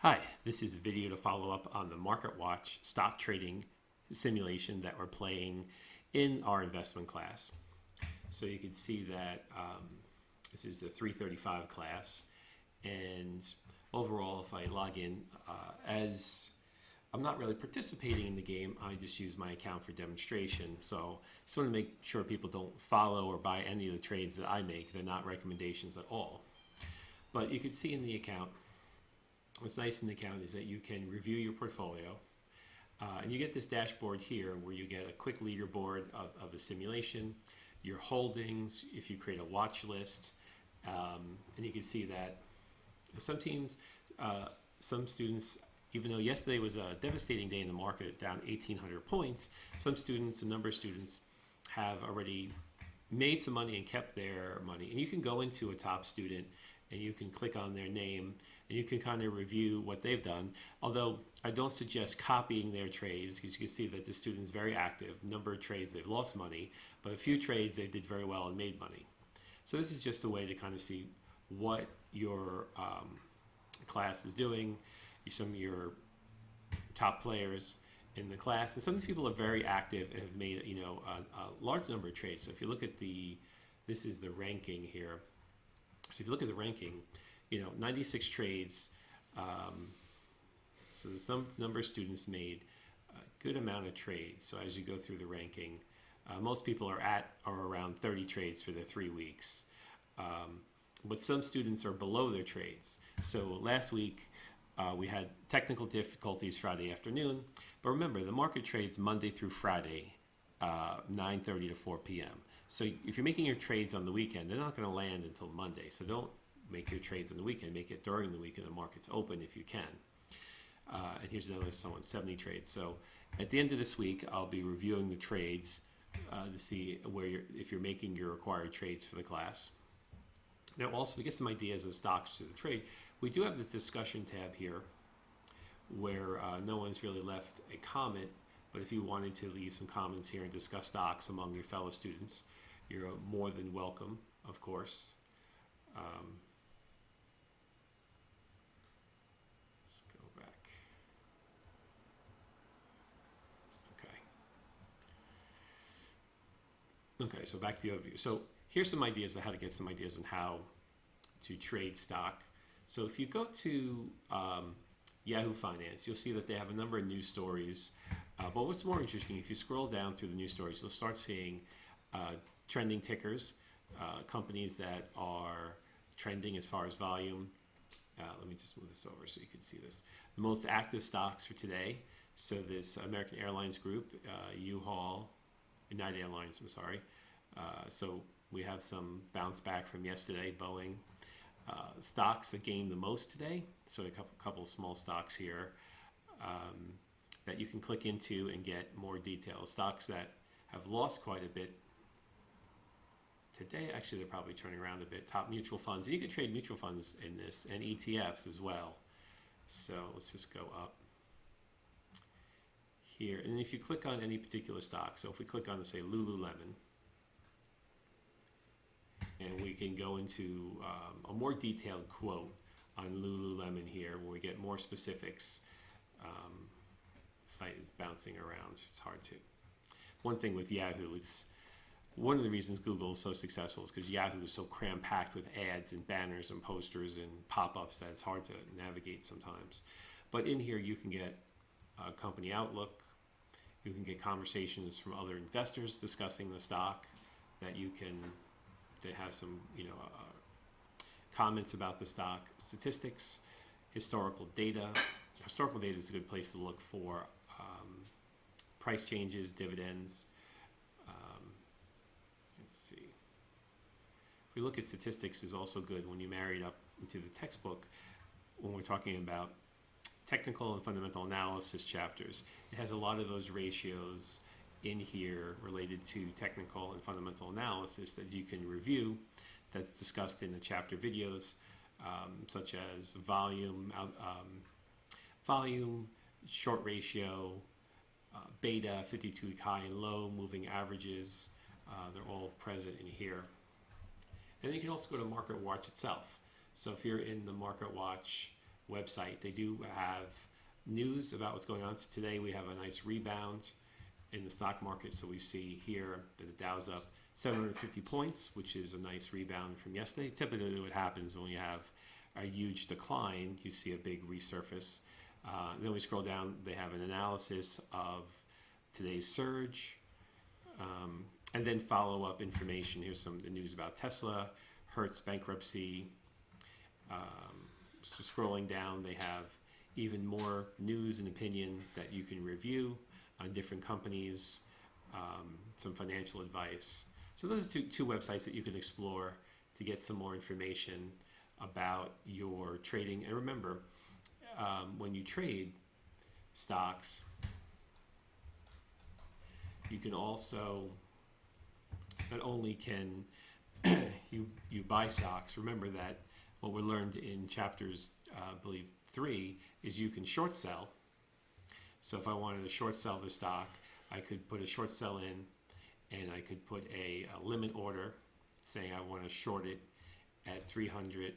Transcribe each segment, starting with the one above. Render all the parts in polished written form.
Hi, this is a video to follow up on the Market Watch stock trading simulation that we're playing in our investment class. So you can see that this is the 335 class, and overall if I log in, as I'm not really participating in the game, I just use my account for demonstration. So just want to make sure people don't follow or buy any of the trades that I make. They're not recommendations at all. But you can see in the account, what's nice in the account is that you can review your portfolio, and you get this dashboard here where you get a quick leaderboard of the simulation, your holdings, if you create a watch list, and you can see that some teams, some students, even though yesterday was a devastating day in the market, down 1,800 points, some students, a number of students, have already made some money and kept their money. And you can go into a top student and you can click on their name and you can kind of review what they've done. Although I don't suggest copying their trades, because you can see that the student is very active. Number of trades they've lost money, but a few trades they did very well and made money. So this is just a way to kind of see what your class is doing, some of your top players in the class, and some of these people are very active and have made a large number of trades. So if you look at this is the ranking here. So if you look at the ranking, 96 trades. So some number of students made a good amount of trades. So as you go through the ranking, most people are at or around 30 trades for their 3 weeks. But some students are below their trades. So last week we had technical difficulties Friday afternoon. But remember, the market trades Monday through Friday, 9:30 to 4 p.m. So if you're making your trades on the weekend, they're not going to land until Monday. So don't make your trades on the weekend. Make it during the week and the market's open if you can. And here's another someone, 70 trades. So at the end of this week, I'll be reviewing the trades to see if you're making your required trades for the class. Now also to get some ideas of stocks to the trade, we do have the discussion tab here where no one's really left a comment, but if you wanted to leave some comments here and discuss stocks among your fellow students, you're more than welcome, of course. Let's go back. Okay, so back to the overview. So here's some ideas on how to get some ideas on how to trade stock. So if you go to Yahoo Finance, you'll see that they have a number of news stories. But what's more interesting, if you scroll down through the news stories, you'll start seeing trending tickers, companies that are trending as far as volume. Let me just move this over so you can see this. The most active stocks for today. So this American Airlines group, United Airlines, I'm sorry. So we have some bounce back from yesterday, Boeing. Stocks that gained the most today, so a couple of small stocks here that you can click into and get more details. Stocks that have lost quite a bit today, actually they're probably turning around a bit. Top mutual funds, and you can trade mutual funds in this, and ETFs as well. So let's just go up here, and if you click on any particular stock, so if we click on, say, Lululemon, and we can go into a more detailed quote on Lululemon here where we get more specifics. Site is bouncing around, it's hard to. One thing with Yahoo, it's one of the reasons Google is so successful is because Yahoo is so cram-packed with ads and banners and posters and pop-ups that it's hard to navigate sometimes. But in here you can get a company outlook, you can get conversations from other investors discussing the stock, that you can have some comments about the stock, statistics, historical data. Historical data is a good place to look for price changes, dividends. Let's see. If we look at statistics, is also good when you marry it up into the textbook when we're talking about technical and fundamental analysis chapters. It has a lot of those ratios in here related to technical and fundamental analysis that you can review, that's discussed in the chapter videos, such as volume, short ratio, beta, 52-week high and low, moving averages. They're all present in here. And then you can also go to Market Watch itself. So if you're in the Market Watch website. They do have news about what's going on. So today we have a nice rebound in the stock market. So we see here that the Dow's up 750 points, which is a nice rebound from yesterday. Typically what happens when you have a huge decline, you see a big resurface. Then we scroll down, they have an analysis of today's surge, and then follow-up information. Here's some of the news about Tesla, Hertz bankruptcy. So scrolling down, they have even more news and opinion that you can review on different companies, some financial advice. So those are two websites that you can explore to get some more information about your trading. And remember, when you trade stocks, you can also, not only can you buy stocks, remember that what we learned in chapters, I believe 3, is you can short sell. So if I wanted to short sell the stock, I could put a short sell in, and I could put a limit order saying I want to short it at $308.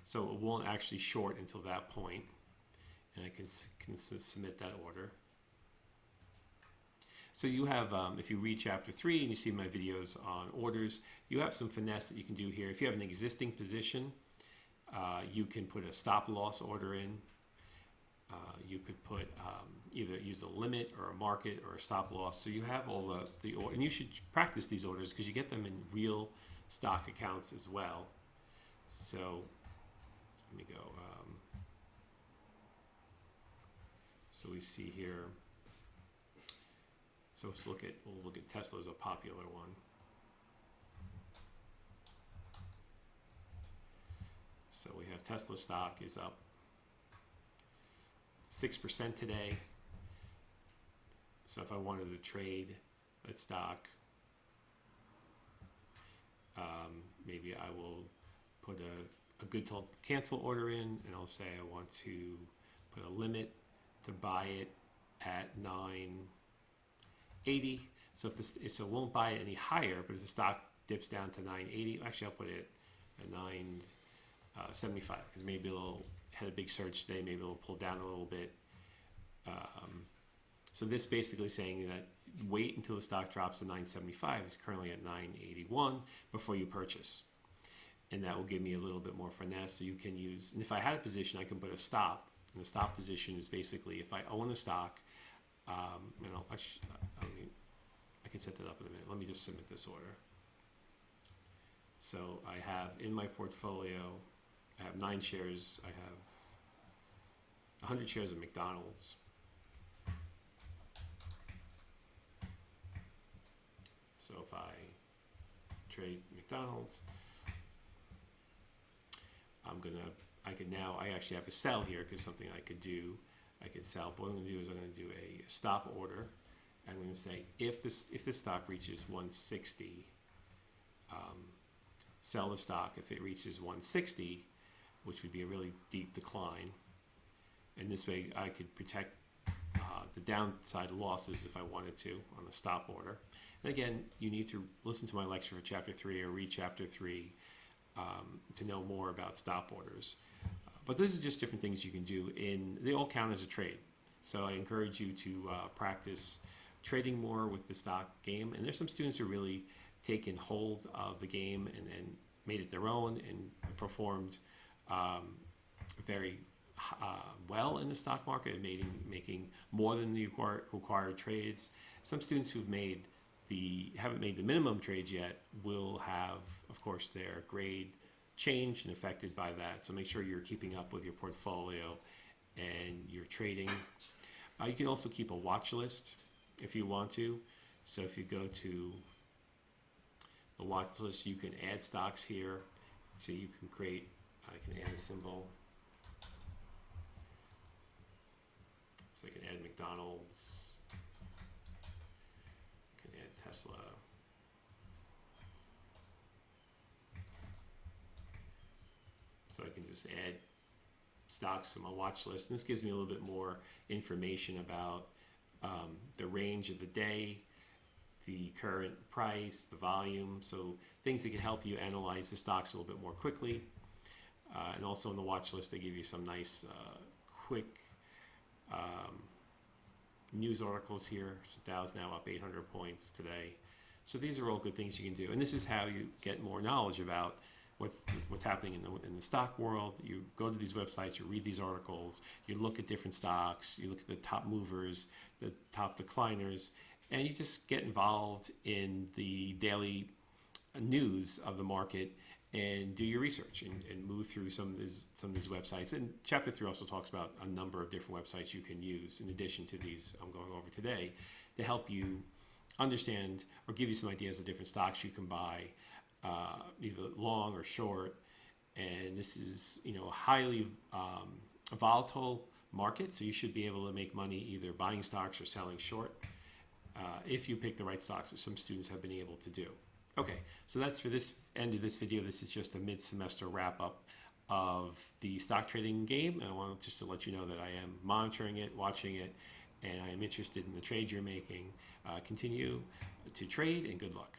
So it won't actually short until that point, and I can submit that order. So you have, if you read chapter 3 and you see my videos on orders, you have some finesse that you can do here. If you have an existing position, you can put a stop loss order in. You could put either use a limit or a market or a stop loss. So you have all the and you should practice these orders because you get them in real stock accounts as well. So let me go. So we see here. So we'll look at Tesla as a popular one. So we have Tesla stock is up 6% today. So if I wanted to trade that stock, maybe I will put a good till cancel order in, and I'll say I want to put a limit to buy it at 980. So so it won't buy it any higher, but if the stock dips down to 980, actually I'll put it at 975 because maybe it'll had a big surge today, maybe it'll pull down a little bit. So this basically saying that wait until the stock drops to 975. It's currently at 981 before you purchase, and that will give me a little bit more finesse. So you can use, and if I had a position, I can put a stop. And the stop position is basically if I own a stock. I can set that up in a minute. Let me just submit this order. So I have in my portfolio, I have 9 shares. I have 100 shares of McDonald's. So if I trade McDonald's, I actually have a sell here because something I could do. I could sell. But what I'm going to do is I'm going to do a stop order. I'm going to say if this stock reaches 160, sell the stock. If it reaches 160, which would be a really deep decline, and this way I could protect the downside losses if I wanted to on the stop order. And again, you need to listen to my lecture for chapter 3 or read chapter 3 to know more about stop orders. But those are just different things you can do. They all count as a trade. So I encourage you to practice trading more with the stock game. And there's some students who really taken hold of the game and made it their own and performed very well in the stock market and making more than the required trades. Some students who've haven't made the minimum trades yet will have, of course, their grade changed and affected by that. So make sure you're keeping up with your portfolio and your trading. You can also keep a watch list if you want to. So if you go to the watch list, you can add stocks here. So you can I can add a symbol. So I can add McDonald's. I can add Tesla. So I can just add stocks to my watch list. And this gives me a little bit more information about the range of the day, the current price, the volume. So things that can help you analyze the stocks a little bit more quickly. And also in the watch list, they give you some nice, quick news articles here. So Dow's now up 800 points today. So these are all good things you can do. And this is how you get more knowledge about what's happening in the stock world. You go to these websites, you read these articles, you look at different stocks, you look at the top movers, the top decliners, and you just get involved in the daily news of the market and do your research and move through some of these websites. And chapter 3 also talks about a number of different websites you can use in addition to these I'm going over today to help you understand or give you some ideas of different stocks you can buy, either long or short. And this is, a highly volatile market, so you should be able to make money either buying stocks or selling short if you pick the right stocks, which some students have been able to do. Okay, so that's for this end of this video. This is just a mid-semester wrap-up of the stock trading game, and I want just to let you know that I am monitoring it, watching it, and I am interested in the trades you're making. Continue to trade, and good luck.